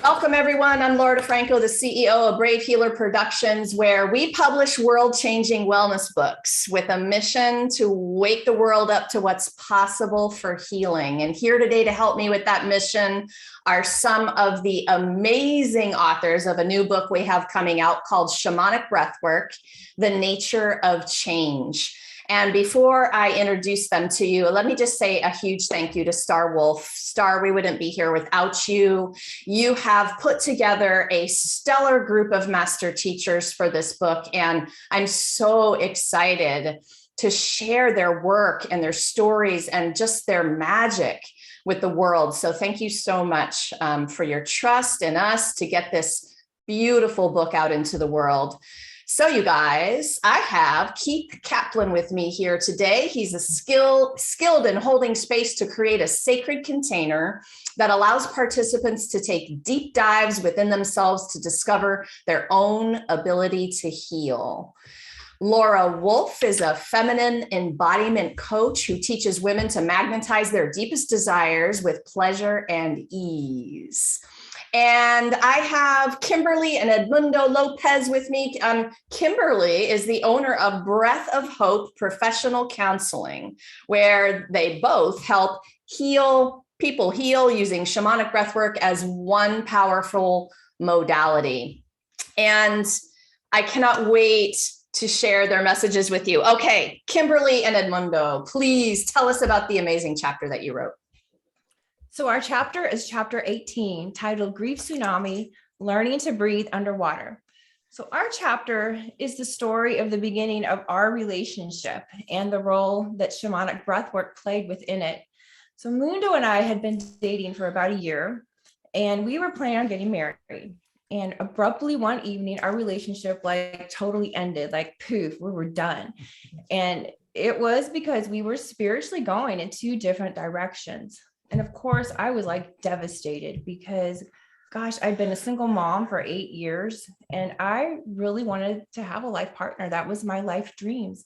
Welcome, everyone. I'm Laura DeFranco, the CEO of Brave Healer Productions, where we publish world-changing wellness books with a mission to wake the world up to what's possible for healing. And here today to help me with that mission are some of the amazing authors of a new book we have coming out called Shamanic Breathwork, The Nature of Change. And before I introduce them to you, let me just say a huge thank you to Star Wolf. Star, we wouldn't be here without you. You have put together a stellar group of master teachers for this book, and I'm so excited to share their work and their stories and just their magic with the world. So thank you so much for your trust in us to get this beautiful book out into the world. So you guys, I have Keith Caplin with me here today. He's skilled in holding space to create a sacred container that allows participants to take deep dives within themselves to discover their own ability to heal. Laura Wolf is a feminine embodiment coach who teaches women to magnetize their deepest desires with pleasure and ease. And I have Kimberly and Edmundo Lopez with me. Kimberly is the owner of Breath of Hope Professional Counseling, where they both help people heal using shamanic breathwork as one powerful modality. And I cannot wait to share their messages with you. Okay, Kimberly and Edmundo, please tell us about the amazing chapter that you wrote. So our chapter is chapter 18, titled Grief Tsunami, Learning to Breathe Underwater. So our chapter is the story of the beginning of our relationship and the role that shamanic breathwork played within it. So Mundo and I had been dating for about a year, and we were planning on getting married. And abruptly one evening, our relationship totally ended, poof, we were done. And it was because we were spiritually going in two different directions. And of course, I was devastated because, gosh, I'd been a single mom for 8 years and I really wanted to have a life partner. That was my life dreams.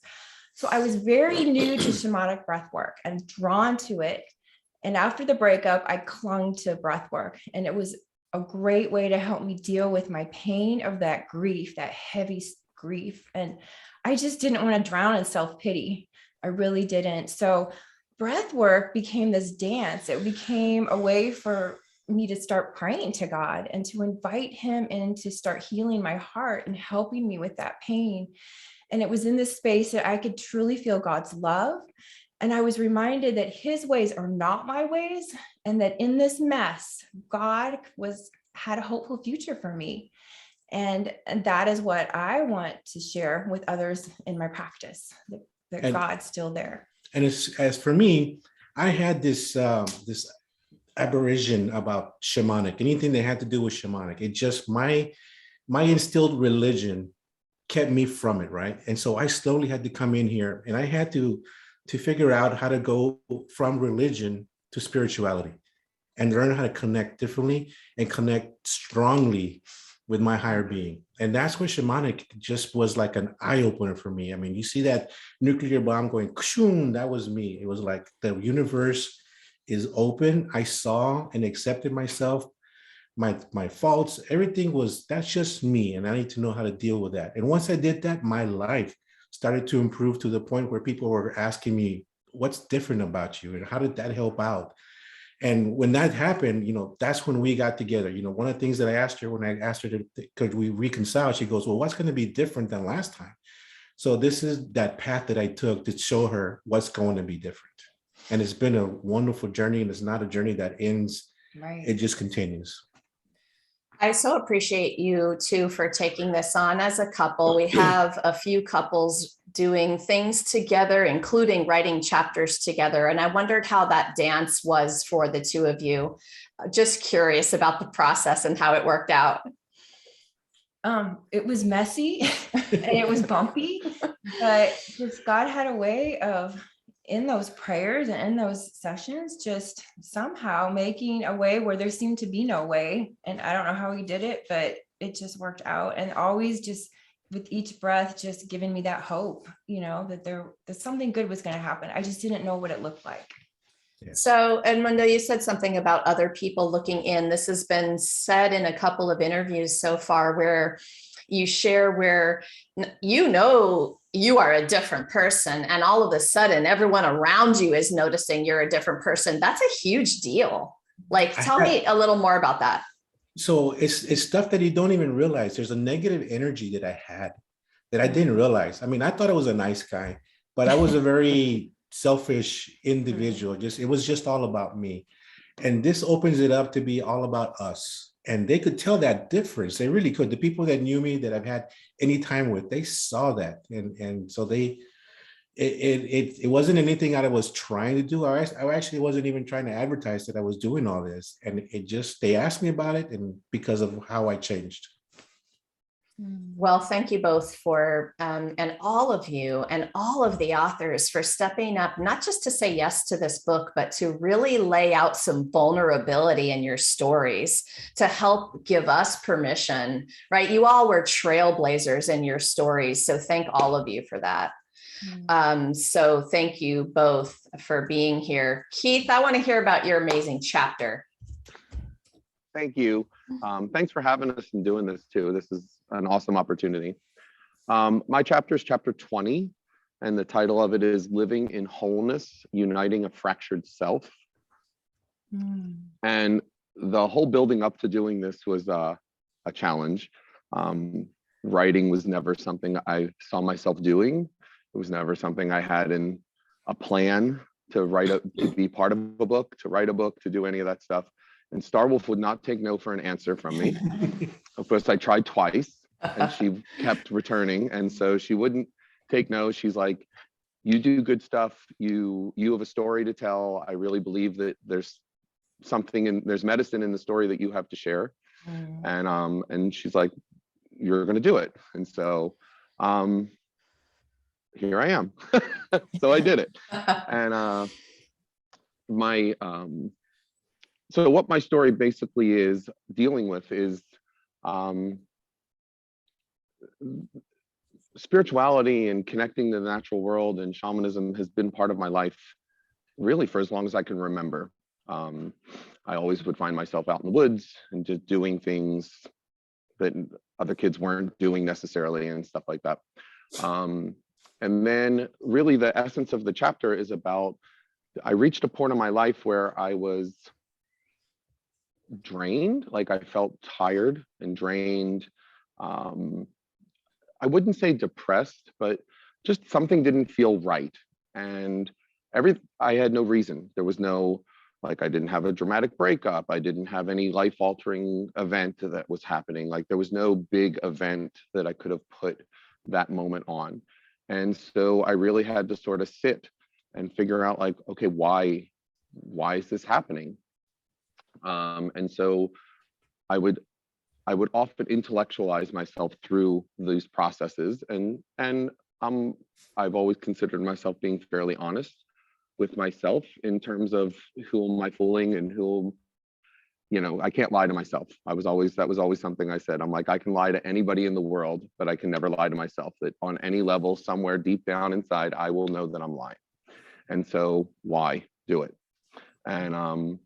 So I was very new to shamanic breathwork and drawn to it. And after the breakup, I clung to breathwork, and it was a great way to help me deal with my pain of that grief, that heavy grief. And I just didn't want to drown in self-pity. I really didn't. So breath work became this dance. It became a way for me to start praying to God and to invite him in to start healing my heart and helping me with that pain. And it was in this space that I could truly feel God's love. And I was reminded that his ways are not my ways, and that in this mess, God had a hopeful future for me. And that is what I want to share with others in my practice, that God's still there. And as for me, I had this aberration about shamanic, anything that had to do with shamanic. It just, my instilled religion kept me from it, right? And so I slowly had to come in here, and I had to figure out how to go from religion to spirituality and learn how to connect differently and connect strongly with my higher being. And that's where shamanic just was like an eye-opener for me. I mean, you see that nuclear bomb going, kshoom, that was me. It was like the universe is open. I saw and accepted myself, my faults, everything that's just me. And I need to know how to deal with that. And once I did that, my life started to improve to the point where people were asking me, what's different about you? And how did that help out? And when that happened, that's when we got together. One of the things that I asked her, when I asked her could we reconcile, she goes, well, what's going to be different than last time? So this is that path that I took to show her what's going to be different. And it's been a wonderful journey, and it's not a journey that ends. Right. It just continues. I so appreciate you too for taking this on as a couple. We have a few couples doing things together, including writing chapters together. And I wondered how that dance was for the two of you. Just curious about the process and how it worked out. It was messy and it was bumpy, but just God had a way of, in those prayers and in those sessions, just somehow making a way where there seemed to be no way. And I don't know how he did it, but it just worked out. And always just with each breath, just giving me that hope, that something good was going to happen. I just didn't know what it looked like. Yes. So, Edmundo, you said something about other people looking in. This has been said in a couple of interviews so far where you share where you know you are a different person, and all of a sudden everyone around you is noticing you're a different person. That's a huge deal. Like, tell me a little more about that. So it's stuff that you don't even realize. There's a negative energy that I had that I didn't realize. I mean, I thought I was a nice guy, but I was a very selfish individual. It was just all about me. And this opens it up to be all about us. And they could tell that difference. They really could. The people that knew me, that I've had any time with, they saw that. And so it wasn't anything I was trying to do. I actually wasn't even trying to advertise that I was doing all this. And they asked me about it, and because of how I changed. Well, thank you both for, and all of you and all of the authors for stepping up, not just to say yes to this book, but to really lay out some vulnerability in your stories to help give us permission, right? You all were trailblazers in your stories. So thank all of you for that. So thank you both for being here. Keith, I want to hear about your amazing chapter. Thank you. Thanks for having us and doing this too. This is an awesome opportunity. My chapter is chapter 20, and the title of it is Living in Wholeness, Uniting a Fractured Self. And the whole building up to doing this was a challenge. Writing was never something I saw myself doing. It was never something I had in a plan to be part of a book, to write a book, to do any of that stuff. And Starwolf would not take no for an answer from me. Of course, I tried twice and she kept returning. And so she wouldn't take no. She's like, you do good stuff. You have a story to tell. I really believe that there's there's medicine in the story that you have to share. And she's like, you're going to do it. And so here I am. So I did it. And so what my story basically is dealing with is spirituality and connecting to the natural world, and shamanism has been part of my life really for as long as I can remember. I always would find myself out in the woods and just doing things that other kids weren't doing necessarily and stuff like that. And then really the essence of the chapter is about, I reached a point in my life where I was drained, like I felt tired and drained. I wouldn't say depressed, but just something didn't feel right. And I had no reason. There was no, like, I didn't have a dramatic breakup. I didn't have any life-altering event that was happening. Like, there was no big event that I could have put that moment on. And so I really had to sort of sit and figure out, like, okay, why is this happening? And so I would often intellectualize myself through these processes, and I've always considered myself being fairly honest with myself in terms of who am I fooling and who, I can't lie to myself. That was always something I said. I'm like, I can lie to anybody in the world, but I can never lie to myself. That on any level, somewhere deep down inside, I will know that I'm lying. And so why do it? And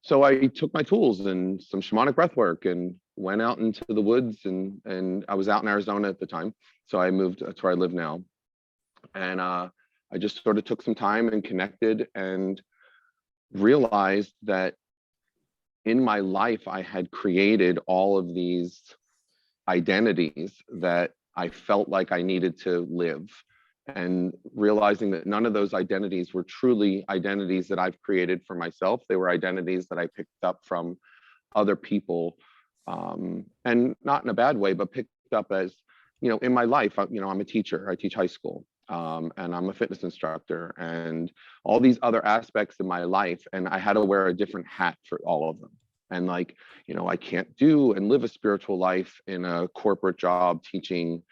so I took my tools and some shamanic breathwork and went out into the woods, and I was out in Arizona at the time. So I moved to where I live now. And I just sort of took some time and connected and realized that in my life, I had created all of these identities that I felt like I needed to live. And realizing that none of those identities were truly identities that I've created for myself. They were identities that I picked up from other people, and not in a bad way, but picked up as, in my life, I'm a teacher, I teach high school, and I'm a fitness instructor, and all these other aspects in my life. And I had to wear a different hat for all of them. And like, I can't do and live a spiritual life in a corporate job teaching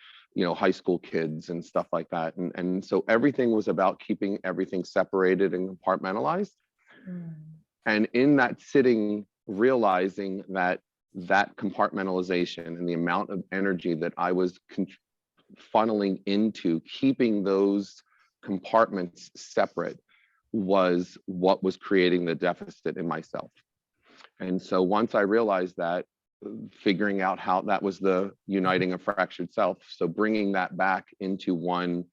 high school kids and stuff like that. And so everything was about keeping everything separated and compartmentalized. And in that sitting, realizing that compartmentalization and the amount of energy that I was funneling into keeping those compartments separate was what was creating the deficit in myself. And so once I realized that, figuring out how that was the uniting a fractured self, so bringing that back into one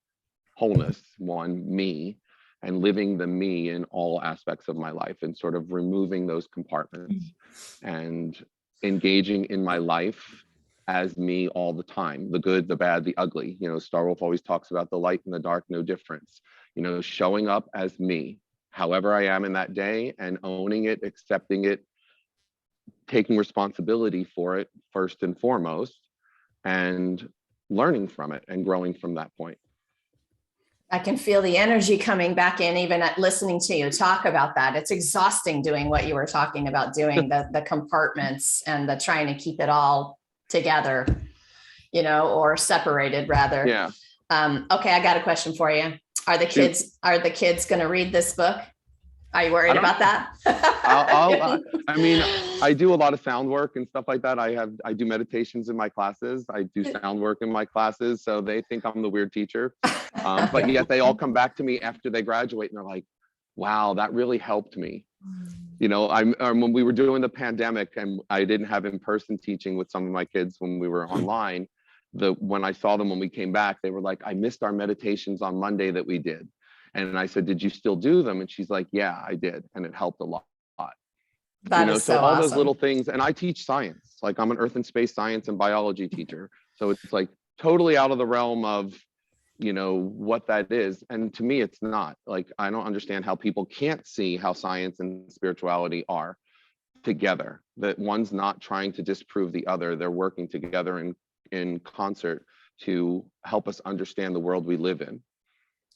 wholeness, one me, and living the me in all aspects of my life, and sort of removing those compartments and engaging in my life as me all the time, the good, the bad, the ugly. You know, Starwolf always talks about the light and the dark, no difference. You know, showing up as me, however I am in that day, and owning it, accepting it, taking responsibility for it first and foremost, and learning from it and growing from that point. I can feel the energy coming back in, even at listening to you talk about that. It's exhausting doing what you were talking about doing, the compartments and the trying to keep it all together, you know, or separated rather. Yeah. Okay, I got a question for you. Are the kids going to read this book? Are you worried about that? I mean, I do a lot of sound work and stuff like that. I do meditations in my classes. I do sound work in my classes. So they think I'm the weird teacher. But yet they all come back to me after they graduate and they're like, wow, that really helped me. You know, when we were doing the pandemic and I didn't have in-person teaching with some of my kids when we were online, when I saw them when we came back, they were like, I missed our meditations on Monday that we did. And I said, did you still do them? And she's like, yeah, I did. And it helped a lot. That is so all awesome. Those little things. And I teach science. Like, I'm an earth and space science and biology teacher. So it's like totally out of the realm of, you know, what that is. And to me, it's not. Like, I don't understand how people can't see how science and spirituality are together. That one's not trying to disprove the other. They're working together in concert to help us understand the world we live in.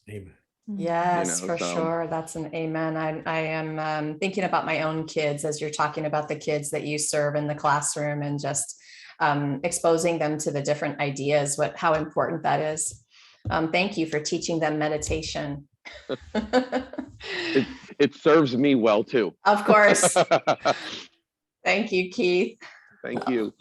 Amen. Yes, for sure. That's an amen. I am thinking about my own kids as you're talking about the kids that you serve in the classroom, and just exposing them to the different ideas, how important that is. Thank you for teaching them meditation. It serves me well too. Of course. Thank you, Keith. Thank you.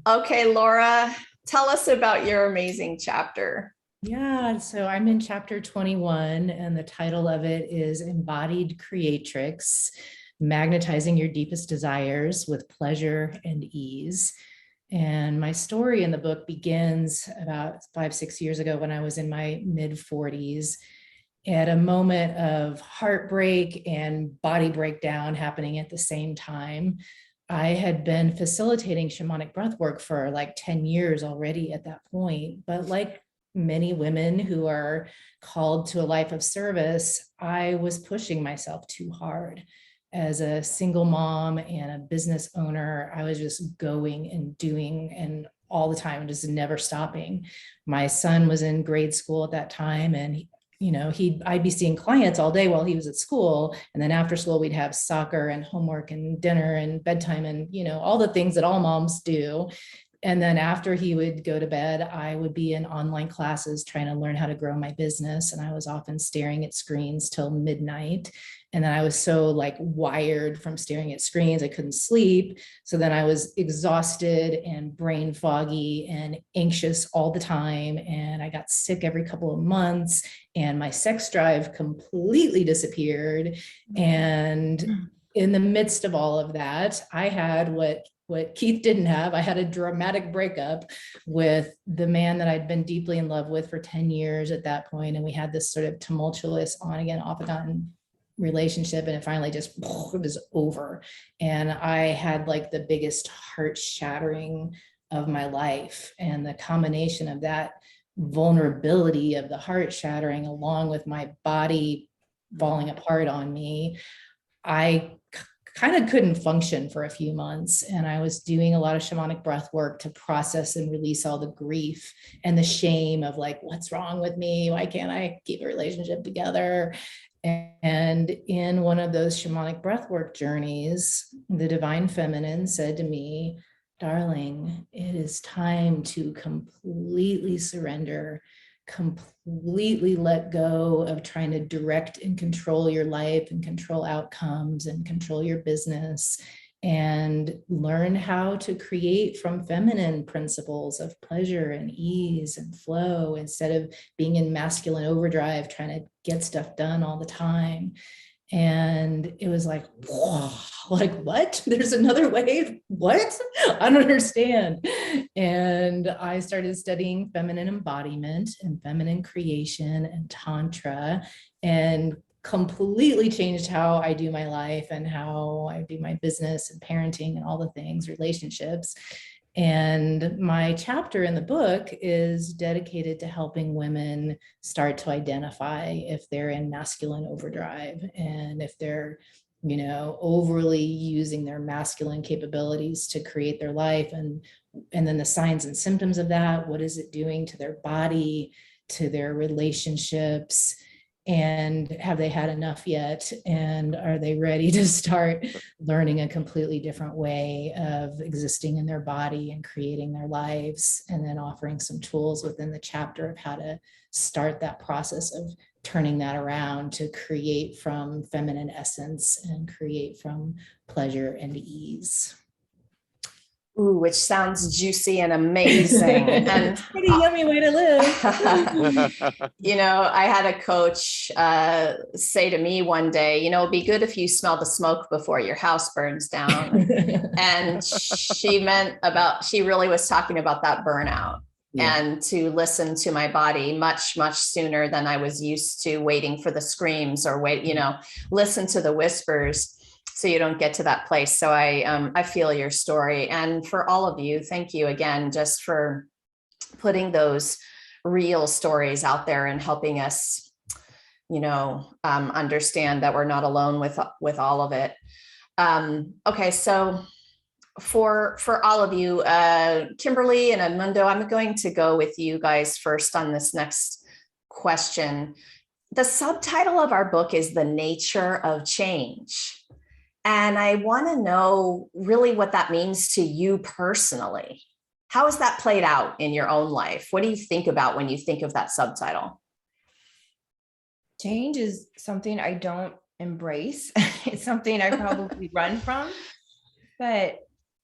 Okay, Laura, tell us about your amazing chapter. Yeah, so I'm in chapter 21, and the title of it is Embodied Creatrix, Magnetizing Your Deepest Desires with Pleasure and Ease. And my story in the book begins about 5-6 years ago when I was in my mid-40s, at a moment of heartbreak and body breakdown happening at the same time. I had been facilitating shamanic breathwork for like 10 years already at that point, but like many women who are called to a life of service, I was pushing myself too hard. As a single mom and a business owner, I was just going and doing and all the time, just never stopping. My son was in grade school at that time, and I'd be seeing clients all day while he was at school. And then after school, we'd have soccer and homework and dinner and bedtime and, all the things that all moms do. And then after he would go to bed, I would be in online classes trying to learn how to grow my business. And I was often staring at screens till midnight. And then I was so wired from staring at screens, I couldn't sleep. So then I was exhausted and brain foggy and anxious all the time. And I got sick every couple of months, and my sex drive completely disappeared. And in the midst of all of that, I had what Keith didn't have. I had a dramatic breakup with the man that I'd been deeply in love with for 10 years at that point. And we had this sort of tumultuous on again, off again relationship. And it finally just, it was over. And I had the biggest heart shattering of my life. And the combination of that vulnerability of the heart shattering, along with my body falling apart on me, I kind of couldn't function for a few months. And I was doing a lot of shamanic breath work to process and release all the grief and the shame of what's wrong with me? Why can't I keep a relationship together? And in one of those shamanic breathwork journeys, the divine feminine said to me, darling, it is time to completely surrender, completely let go of trying to direct and control your life and control outcomes and control your business, and learn how to create from feminine principles of pleasure and ease and flow, instead of being in masculine overdrive, trying to get stuff done all the time. And it was like, whoa, like what? There's another way? What? I don't understand. And I started studying feminine embodiment and feminine creation and Tantra, and completely changed how I do my life and how I do my business and parenting and all the things, relationships. And my chapter in the book is dedicated to helping women start to identify if they're in masculine overdrive and if they're, overly using their masculine capabilities to create their life, and then the signs and symptoms of that. What is it doing to their body, to their relationships? And have they had enough yet? And are they ready to start learning a completely different way of existing in their body and creating their lives? And then offering some tools within the chapter of how to start that process of turning that around to create from feminine essence and create from pleasure and ease. Ooh, which sounds juicy and amazing. And pretty yummy way to live. I had a coach say to me one day, it'd be good if you smell the smoke before your house burns down. And she really was talking about that burnout. Yeah. And to listen to my body much, much sooner than I was used to, waiting for the screams or listen to the whispers, so you don't get to that place. So I feel your story. And for all of you, thank you again, just for putting those real stories out there and helping us, understand that we're not alone with all of it. Okay, so for all of you, Kimberly and Edmundo, I'm going to go with you guys first on this next question. The subtitle of our book is The Nature of Change. And I want to know really what that means to you personally. How has that played out in your own life? What do you think about when you think of that subtitle? Change is something I don't embrace. It's something I probably run from. But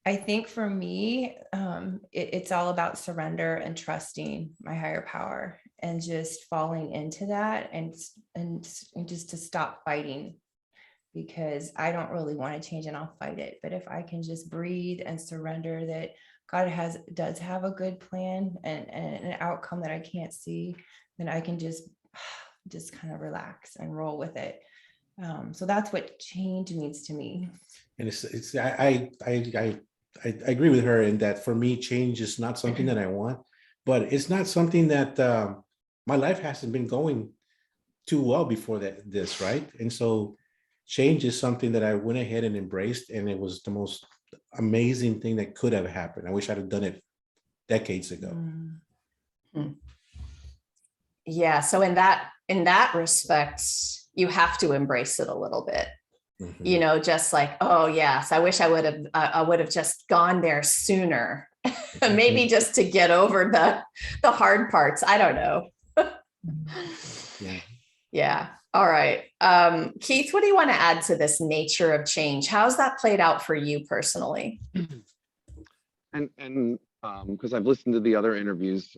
I think for me, it's all about surrender and trusting my higher power and just falling into that and just to stop fighting, because I don't really want to change and I'll fight it. But if I can just breathe and surrender that God does have a good plan and an outcome that I can't see, then I can just kind of relax and roll with it. So that's what change means to me. And I agree with her in that for me, change is not something that I want, but it's not something that my life hasn't been going too well before this, right? And so change is something that I went ahead and embraced, and it was the most amazing thing that could have happened. I wish I'd have done it decades ago. Mm-hmm. Yeah. So in that respect, you have to embrace it a little bit. Mm-hmm. Just like, oh yes, I wish I would have just gone there sooner. Maybe just to get over the hard parts. I don't know. Yeah. All right. Keith, what do you want to add to this nature of change? How's that played out for you personally? And because I've listened to the other interviews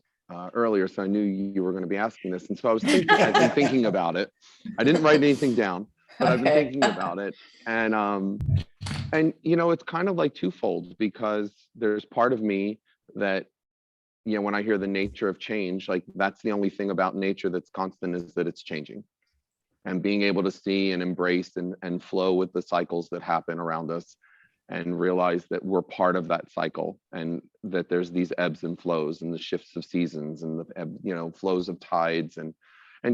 earlier, so I knew you were going to be asking this. And so I've been thinking about it. I didn't write anything down, but I've been thinking about it. And it's kind of like twofold, because there's part of me that, when I hear the nature of change, like that's the only thing about nature that's constant, is that it's changing. And being able to see and embrace and flow with the cycles that happen around us, and realize that we're part of that cycle, and that there's these ebbs and flows and the shifts of seasons and the flows of tides, and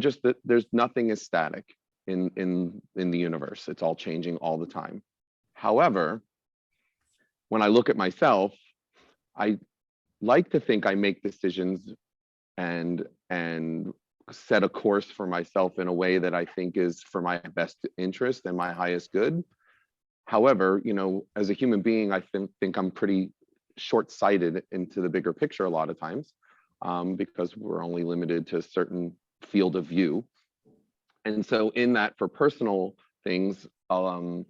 just that there's nothing is static in the universe. It's all changing all the time. However, when I look at myself, I like to think I make decisions and set a course for myself in a way that I think is for my best interest and my highest good. However, as a human being, I think I'm pretty short-sighted into the bigger picture a lot of times, because we're only limited to a certain field of view. And so in that, for personal things, I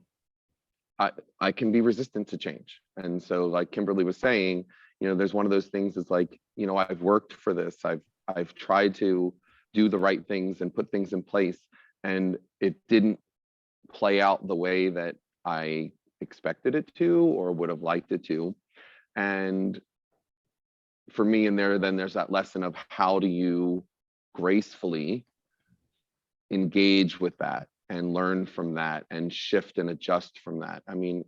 can be resistant to change. And so like Kimberly was saying, there's one of those things is like, I've worked for this. I've tried to do the right things and put things in place. and it didn't play out the way that I expected it to or would have liked it to. And for me in there, then there's that lesson of how do you gracefully engage with that and learn from that and shift and adjust from that. I mean,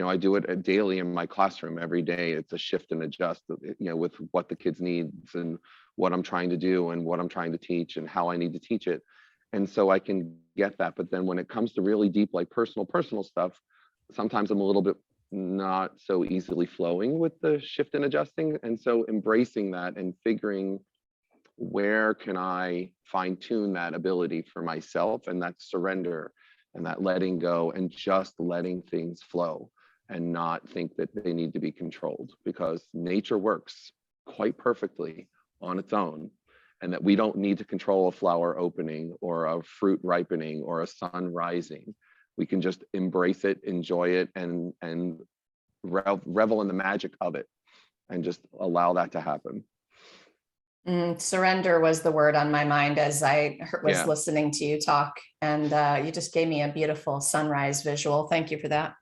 I do it daily in my classroom every day. It's a shift and adjust, with what the kids needs and what I'm trying to do and what I'm trying to teach and how I need to teach it. And so I can get that. But then when it comes to really deep, like personal stuff, sometimes I'm a little bit not so easily flowing with the shift and adjusting. And so embracing that and figuring where can I fine tune that ability for myself, and that surrender and that letting go and just letting things flow and not think that they need to be controlled, because nature works quite perfectly on its own, and that we don't need to control a flower opening or a fruit ripening or a sun rising. We can just embrace it, enjoy it, and revel in the magic of it, and just allow that to happen. Surrender was the word on my mind as I was Yeah. listening to you talk, and you just gave me a beautiful sunrise visual. Thank you for that.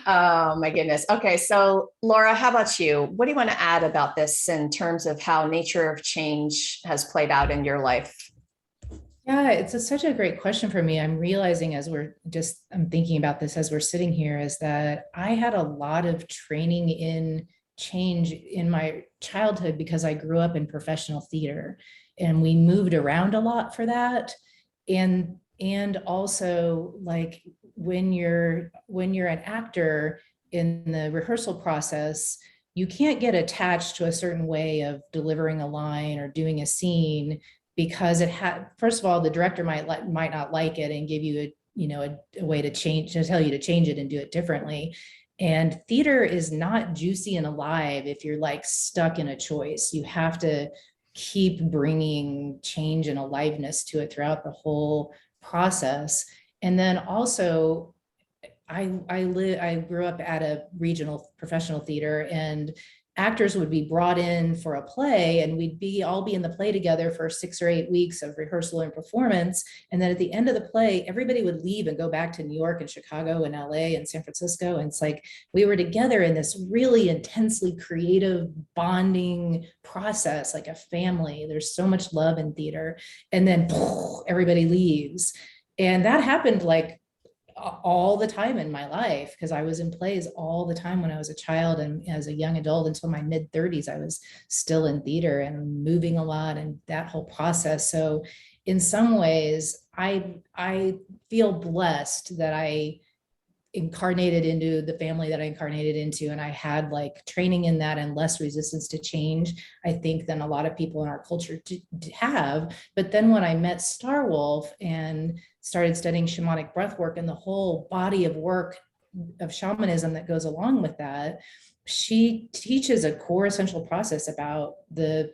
Oh my goodness. Okay, so Laura, how about you? What do you want to add about this in terms of how nature of change has played out in your life? Yeah, it's such a great question for me. I'm realizing I'm thinking about this as we're sitting here, is that I had a lot of training in change in my childhood because I grew up in professional theater and we moved around a lot for that. And also, like, when you're an actor in the rehearsal process, you can't get attached to a certain way of delivering a line or doing a scene, because first of all, the director might not like it and give you a way to tell you to change it and do it differently. And theater is not juicy and alive if you're like stuck in a choice. You have to keep bringing change and aliveness to it throughout the whole process. And then also, I grew up at a regional professional theater, and actors would be brought in for a play, and we'd all be in the play together for 6 or 8 weeks of rehearsal and performance. And then at the end of the play, everybody would leave and go back to New York and Chicago and LA and San Francisco. And it's like we were together in this really intensely creative bonding process, like a family. There's so much love in theater. And then everybody leaves. And that happened like all the time in my life, because I was in plays all the time when I was a child, and as a young adult until my mid 30s, I was still in theater and moving a lot and that whole process. So in some ways, I feel blessed that I incarnated into the family that I incarnated into, and I had like training in that and less resistance to change, I think, than a lot of people in our culture have. But then when I met Starwolf and started studying shamanic breathwork and the whole body of work of shamanism that goes along with that, she teaches a core essential process about the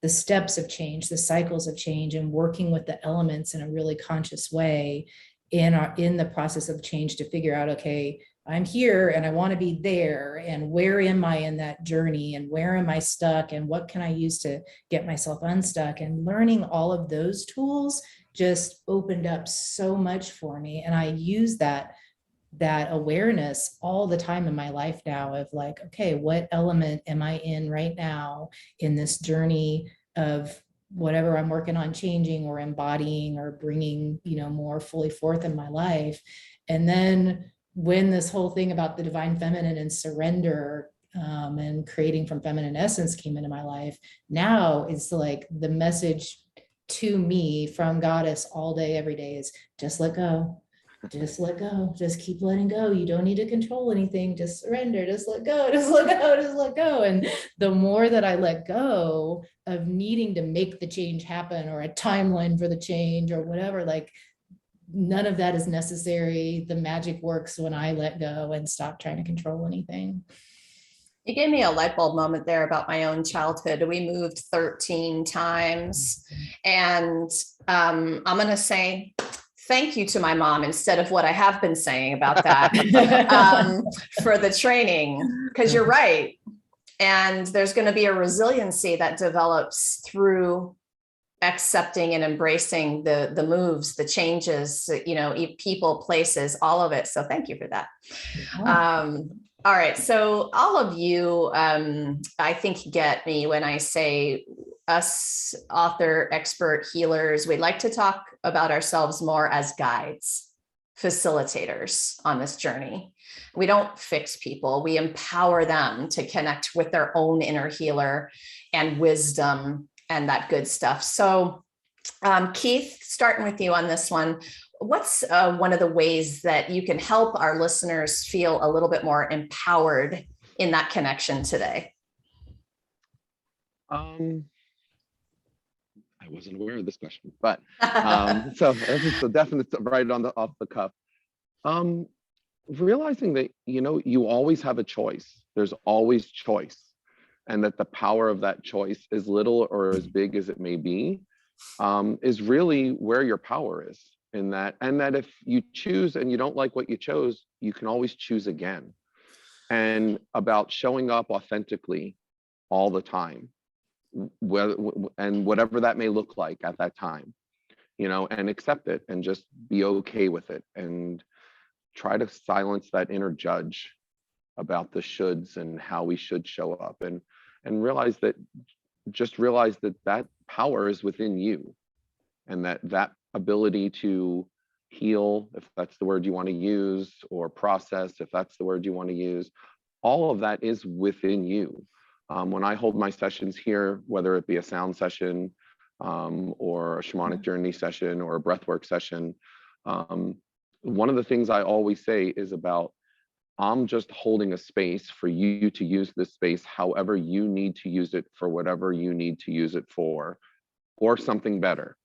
steps of change, the cycles of change, and working with the elements in a really conscious way in the process of change to figure out, okay, I'm here and I want to be there, and where am I in that journey, and where am I stuck, and what can I use to get myself unstuck. And learning all of those tools just opened up so much for me, and I use that awareness all the time in my life now of like, okay, what element am I in right now in this journey of whatever I'm working on changing or embodying or bringing, more fully forth in my life. And then when this whole thing about the divine feminine and surrender and creating from feminine essence came into my life, now it's like the message to me from Goddess all day, every day is just let go. Just let go. Just keep letting go. You don't need to control anything. Just surrender. Just let go. Just let go. Just let go. And the more that I let go of needing to make the change happen or a timeline for the change or whatever, like none of that is necessary. The magic works when I let go and stop trying to control anything. You gave me a light bulb moment there about my own childhood. We moved 13 times. And I'm going to say thank you to my mom instead of what I have been saying about that for the training, because you're right. And there's going to be a resiliency that develops through accepting and embracing the moves, the changes, people, places, all of it. So thank you for that. All right. So all of you, I think, get me when I say us author, expert healers, we like to talk about ourselves more as guides, facilitators on this journey. We don't fix people. We empower them to connect with their own inner healer and wisdom and that good stuff. So Keith, starting with you on this one, what's one of the ways that you can help our listeners feel a little bit more empowered in that connection today? I wasn't aware of this question, but so this is the definite right on the off the cuff. Realizing that you always have a choice. There's always choice, and that the power of that choice, as little or as big as it may be, is really where your power is. In that, and that if you choose and you don't like what you chose, you can always choose again. And about showing up authentically all the time, and whatever that may look like at that time, and accept it and just be okay with it, and try to silence that inner judge about the shoulds and how we should show up, and realize that that power is within you, and that ability to heal, if that's the word you want to use, or process, if that's the word you want to use, all of that is within you. When I hold my sessions here, whether it be a sound session, or a shamanic journey session, or a breathwork session, one of the things I always say is about, I'm just holding a space for you to use this space however you need to use it, for whatever you need to use it for, or something better.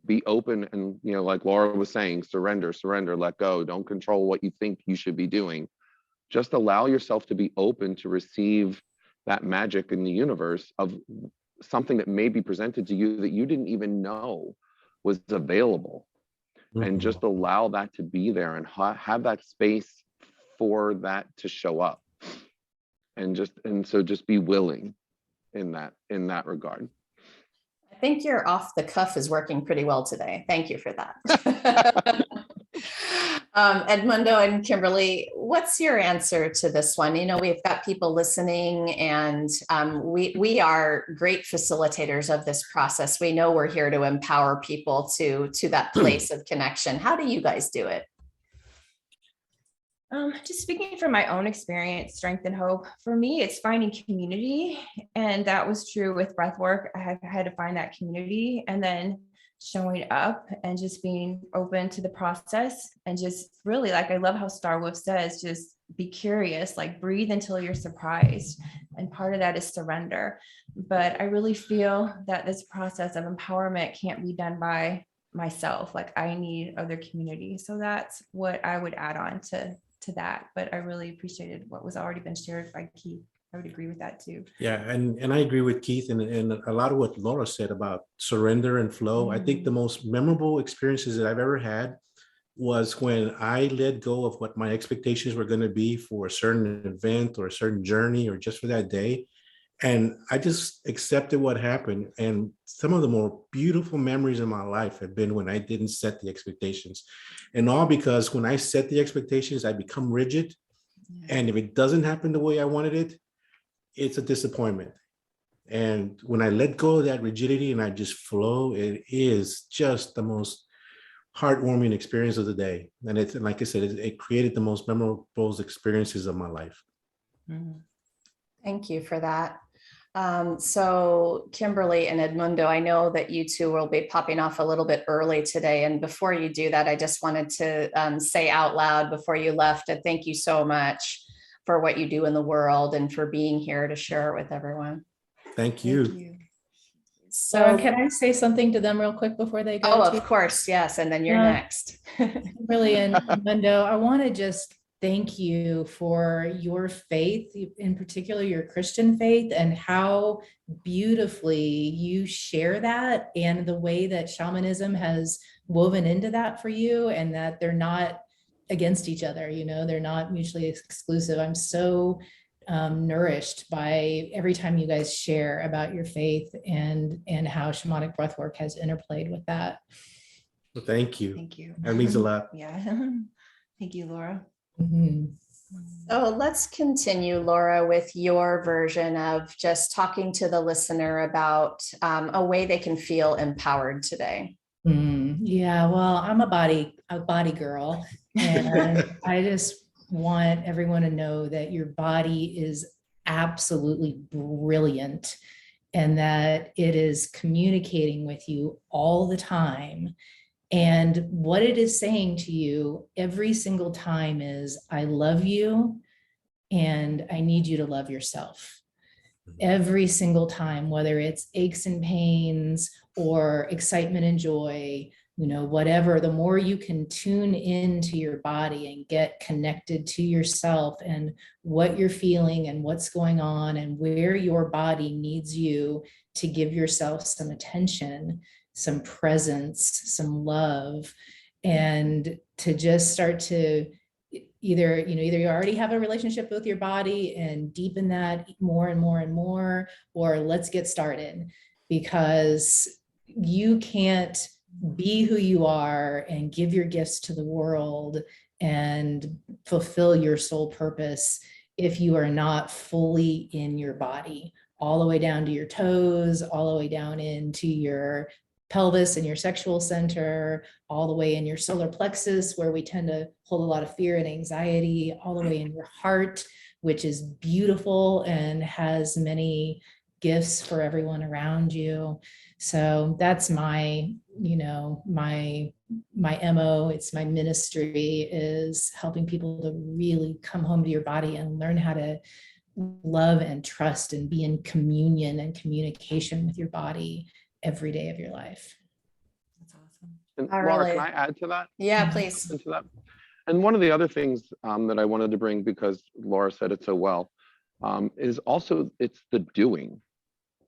Be open, and like Laura was saying, surrender, let go. Don't control what you think you should be doing. Just allow yourself to be open to receive that magic in the universe of something that may be presented to you that you didn't even know was available. And just allow that to be there, and have that space for that to show up, and so just be willing in that regard. I think your off the cuff is working pretty well today. Thank you for that. Edmundo and Kimberly, what's your answer to this one? We've got people listening, and we are great facilitators of this process. We know we're here to empower people to that place of connection. How do you guys do it? Just speaking from my own experience, strength and hope, for me, it's finding community. And that was true with breathwork. I had to find that community, and then showing up and just being open to the process, and just really, like, I love how Star Wolf says, just be curious, like breathe until you're surprised. And part of that is surrender. But I really feel that this process of empowerment can't be done by myself. Like, I need other community. So that's what I would add on to that. But I really appreciated what was already been shared by Keith. I would agree with that too. Yeah, and I agree with Keith, and a lot of what Laura said about surrender and flow. I think the most memorable experiences that I've ever had was when I let go of what my expectations were going to be for a certain event or a certain journey, or just for that day. And I just accepted what happened. And some of the more beautiful memories in my life have been when I didn't set the expectations. And all because when I set the expectations, I become rigid. And if it doesn't happen the way I wanted it, it's a disappointment. And when I let go of that rigidity and I just flow, it is just the most heartwarming experience of the day. And it's, like I said, it created the most memorable experiences of my life. Thank you for that. So Kimberly and Edmundo, I know that you two will be popping off a little bit early today. And before you do that, I just wanted to say out loud before you left, and thank you so much for what you do in the world and for being here to share it with everyone. Thank you. So can I say something to them real quick before they go? Oh, of course. Yes. And then you're next. Kimberly and Edmundo, I want to just thank you for your faith, in particular your Christian faith, and how beautifully you share that, and the way that shamanism has woven into that for you, and that they're not against each other, they're not mutually exclusive. I'm so nourished by every time you guys share about your faith and how shamanic breathwork has interplayed with that. Well, thank you. Thank you. That means a lot. Yeah. Thank you, Laura. Mhm. So let's continue, Laura, with your version of just talking to the listener about a way they can feel empowered today. Yeah, well, I'm a body girl, and I just want everyone to know that your body is absolutely brilliant and that it is communicating with you all the time. And what it is saying to you every single time is, I love you and I need you to love yourself. Every single time, whether it's aches and pains or excitement and joy, whatever, the more you can tune into your body and get connected to yourself and what you're feeling and what's going on and where your body needs you to give yourself some attention, some presence, some love, and to just start to either you already have a relationship with your body and deepen that more and more and more, or let's get started, because you can't be who you are and give your gifts to the world and fulfill your soul purpose if you are not fully in your body, all the way down to your toes, all the way down into your pelvis and your sexual center, all the way in your solar plexus, where we tend to hold a lot of fear and anxiety, all the way in your heart, which is beautiful and has many gifts for everyone around you. So that's my MO. It's my ministry, is helping people to really come home to your body and learn how to love and trust and be in communion and communication with your body every day of your life. That's awesome. And I Laura, really- can I add to that? Yeah, please. Into that? And one of the other things that I wanted to bring, because Laura said it so well, is also it's the doing.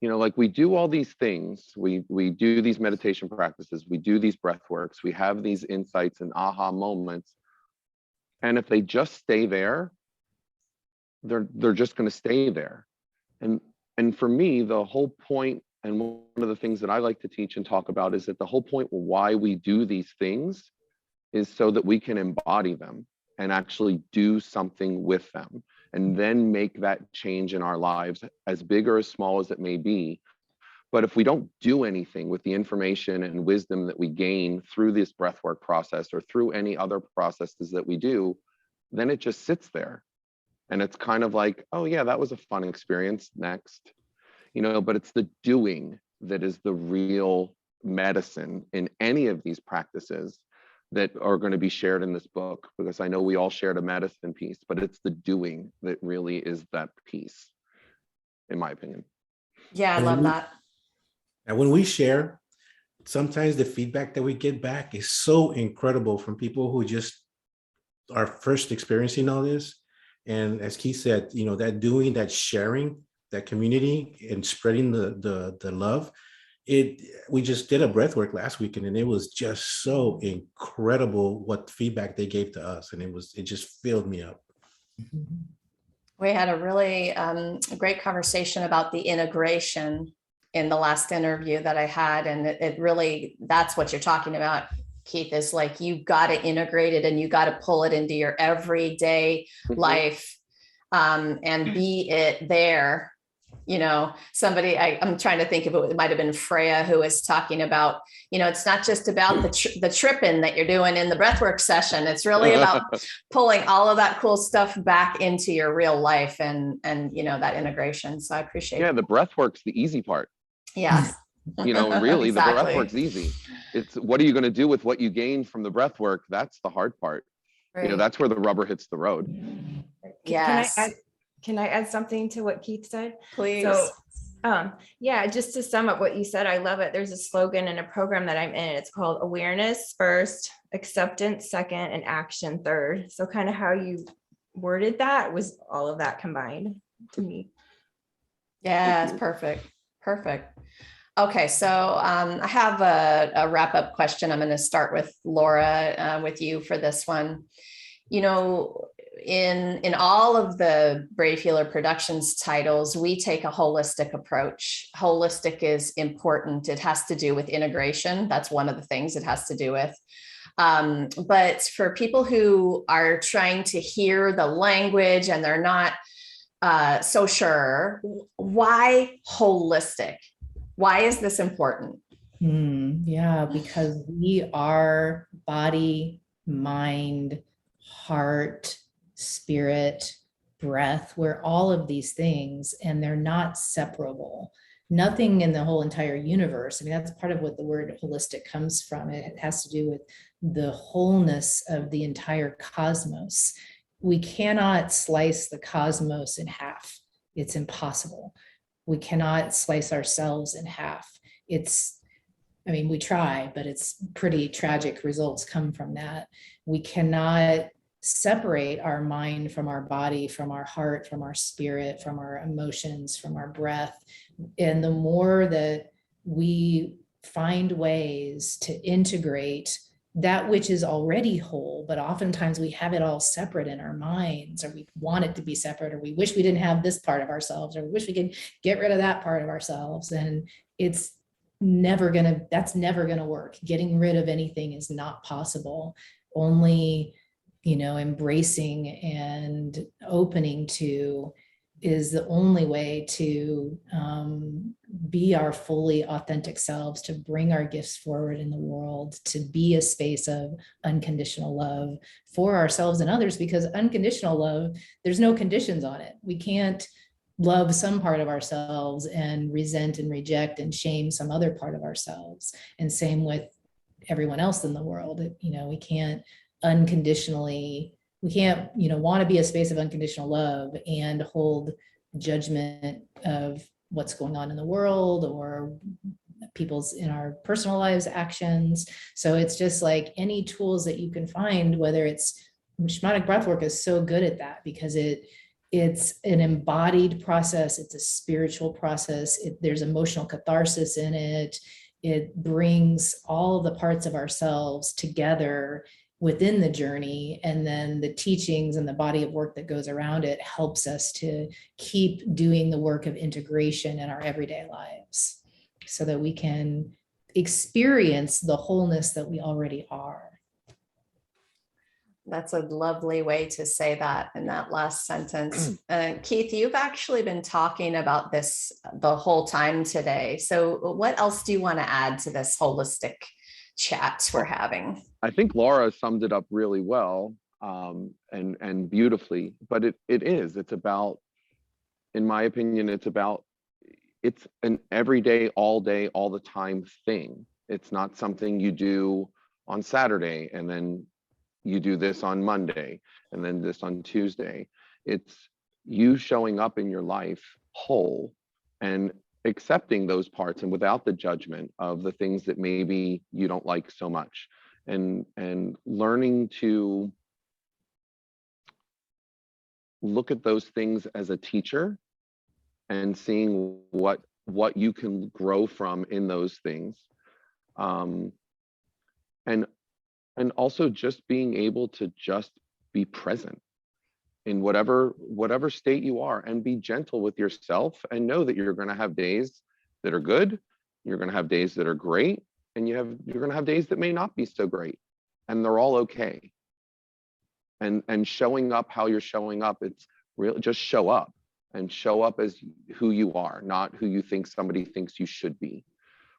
Like we do all these things, we do these meditation practices, we do these breath works, we have these insights and aha moments. And if they just stay there, they're just going to stay there. And for me, the whole point, and one of the things that I like to teach and talk about, is that the whole point why we do these things is so that we can embody them and actually do something with them, and then make that change in our lives, as big or as small as it may be. But if we don't do anything with the information and wisdom that we gain through this breathwork process or through any other processes that we do, then it just sits there. And it's kind of like, oh yeah, that was a fun experience, next. But it's the doing that is the real medicine in any of these practices that are going to be shared in this book, because I know we all shared a medicine piece, but it's the doing that really is that piece, in my opinion. Yeah, I love that. And when we share, sometimes the feedback that we get back is so incredible from people who just are first experiencing all this. And as Keith said, that doing, that sharing, that community and spreading the love. We just did a breathwork last weekend, and it was just so incredible what feedback they gave to us, and it just filled me up. We had a really great conversation about the integration in the last interview that I had, and it really, that's what you're talking about, Keith, is like, you got to integrate it and you got to pull it into your everyday life, and be it there. Somebody, I'm trying to think of it might have been Freya, who was talking about, it's not just about the tripping that you're doing in the breathwork session. It's really about pulling all of that cool stuff back into your real life and that integration. So I appreciate the breathwork's the easy part. Yes. Really, Exactly. The breathwork's easy. It's what are you going to do with what you gain from the breathwork? That's the hard part. Right. That's where the rubber hits the road. Yes. Can I add something to what Keith said? Please. So, just to sum up what you said, I love it. There's a slogan in a program that I'm in. It's called awareness first, acceptance second, and action third. So kind of how you worded that was all of that combined to me. Yes, perfect. Okay, so I have a wrap-up question. I'm going to start with Laura, with you for this one. in all of the Brave Healer Productions titles, we take a holistic approach. Holistic is important. It has to do with integration. That's one of the things it has to do with. But for people who are trying to hear the language and they're not so sure, why holistic? Why is this important? Yeah, because we are body, mind, heart, spirit, breath. We're all of these things, and they're not separable. Nothing in the whole entire universe. I mean, that's part of what the word holistic comes from. It has to do with the wholeness of the entire cosmos. We cannot slice the cosmos in half. It's impossible. We cannot slice ourselves in half. I mean, we try, but it's pretty tragic results come from that. We cannot separate our mind from our body, from our heart, from our spirit, from our emotions, from our breath. And the more that we find ways to integrate that which is already whole, but oftentimes we have it all separate in our minds, or we want it to be separate, or we wish we didn't have this part of ourselves, or we wish we could get rid of that part of ourselves. And that's never gonna work. Getting rid of anything is not possible. Only, embracing and opening to is the only way to be our fully authentic selves, to bring our gifts forward in the world, to be a space of unconditional love for ourselves and others, because unconditional love, there's no conditions on it. We can't love some part of ourselves and resent and reject and shame some other part of ourselves. And same with everyone else in the world. We can't unconditionally, want to be a space of unconditional love and hold judgment of what's going on in the world or people's in our personal lives actions. So it's just like any tools that you can find, whether it's Shamanic Breathwork is so good at that, because it's an embodied process. It's a spiritual process. There's emotional catharsis in it. It brings all the parts of ourselves together within the journey. And then the teachings and the body of work that goes around it helps us to keep doing the work of integration in our everyday lives so that we can experience the wholeness that we already are. That's a lovely way to say that in that last sentence. Keith, you've actually been talking about this the whole time today. So what else do you want to add to this holistic chat we're having? I think Laura summed it up really well and beautifully, but it's about, in my opinion, it's an everyday, all day, all the time thing. It's not something you do on Saturday and then you do this on Monday and then this on Tuesday. It's you showing up in your life whole and accepting those parts and without the judgment of the things that maybe you don't like so much, and learning to look at those things as a teacher and seeing what you can grow from in those things. And also just being able to just be present in whatever state you are, and be gentle with yourself, and know that you're going to have days that are good, you're going to have days that are great, and you're going to have days that may not be so great, and they're all okay. And showing up how you're showing up, it's really just show up, and show up as who you are, not who you think somebody thinks you should be,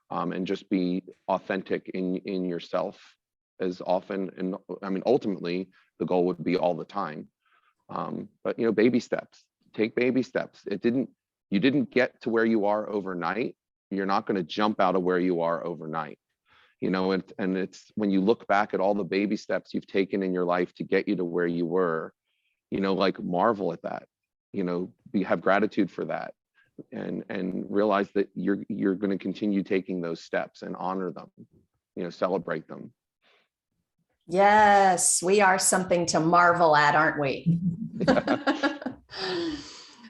and just be authentic in yourself as often. And I mean, ultimately the goal would be all the time. But baby steps, take baby steps. You didn't get to where you are overnight. You're not going to jump out of where you are overnight. And it's when you look back at all the baby steps you've taken in your life to get you to where you were, like marvel at that, have gratitude for that, and realize that you're going to continue taking those steps and honor them, celebrate them. Yes, we are something to marvel at, aren't we?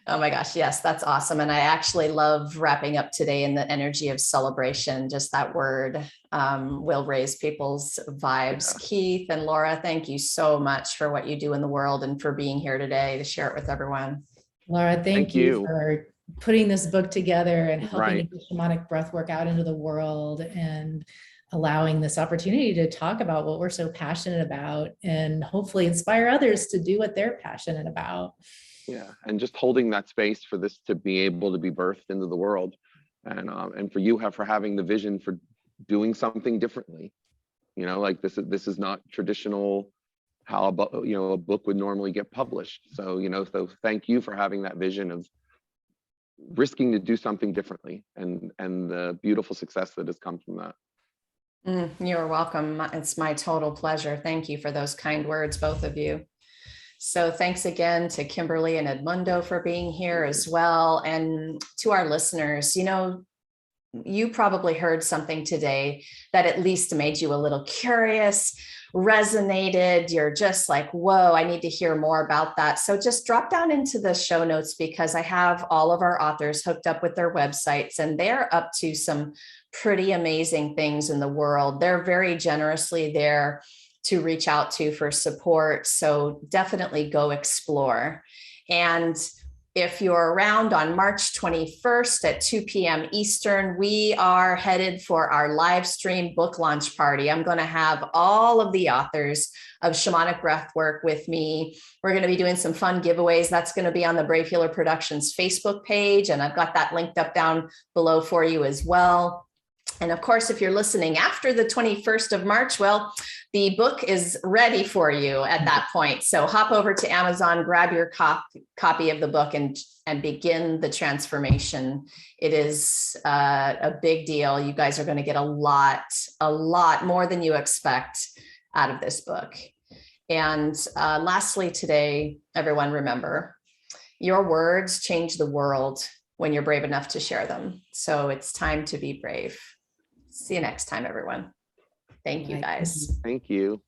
Oh my gosh, yes, that's awesome. And I actually love wrapping up today in the energy of celebration, just that word. will raise people's vibes. Yeah. Keith and Laura, thank you so much for what you do in the world and for being here today to share it with everyone. Laura, thank you for putting this book together and helping to get shamanic breathwork out into the world and allowing this opportunity to talk about what we're so passionate about and hopefully inspire others to do what they're passionate about. Yeah, and just holding that space for this to be able to be birthed into the world, and for you for having the vision for doing something differently. You know, like this is not traditional how a book would normally get published. So, you know, so thank you for having that vision of risking to do something differently, and the beautiful success that has come from that. You're welcome. It's my total pleasure. Thank you for those kind words, both of you. So thanks again to Kimberly and Edmundo for being here as well. And to our listeners, you know, you probably heard something today that at least made you a little curious, resonated. You're just like, whoa, I need to hear more about that. So just drop down into the show notes, because I have all of our authors hooked up with their websites, and they're up to some pretty amazing things in the world. They're very generously there to reach out to for support. So definitely go explore. And if you're around on March 21st at 2 p.m. Eastern, we are headed for our live stream book launch party. I'm going to have all of the authors of Shamanic Breathwork with me. We're going to be doing some fun giveaways. That's going to be on the Brave Healer Productions Facebook page, and I've got that linked up down below for you as well. And of course, if you're listening after the 21st of March, well, the book is ready for you at that point. So hop over to Amazon, grab your copy of the book, and begin the transformation. It is a big deal. You guys are going to get a lot more than you expect out of this book. And lastly today, everyone, remember, your words change the world when you're brave enough to share them. So it's time to be brave. See you next time, everyone. Thank you, guys. Thank you.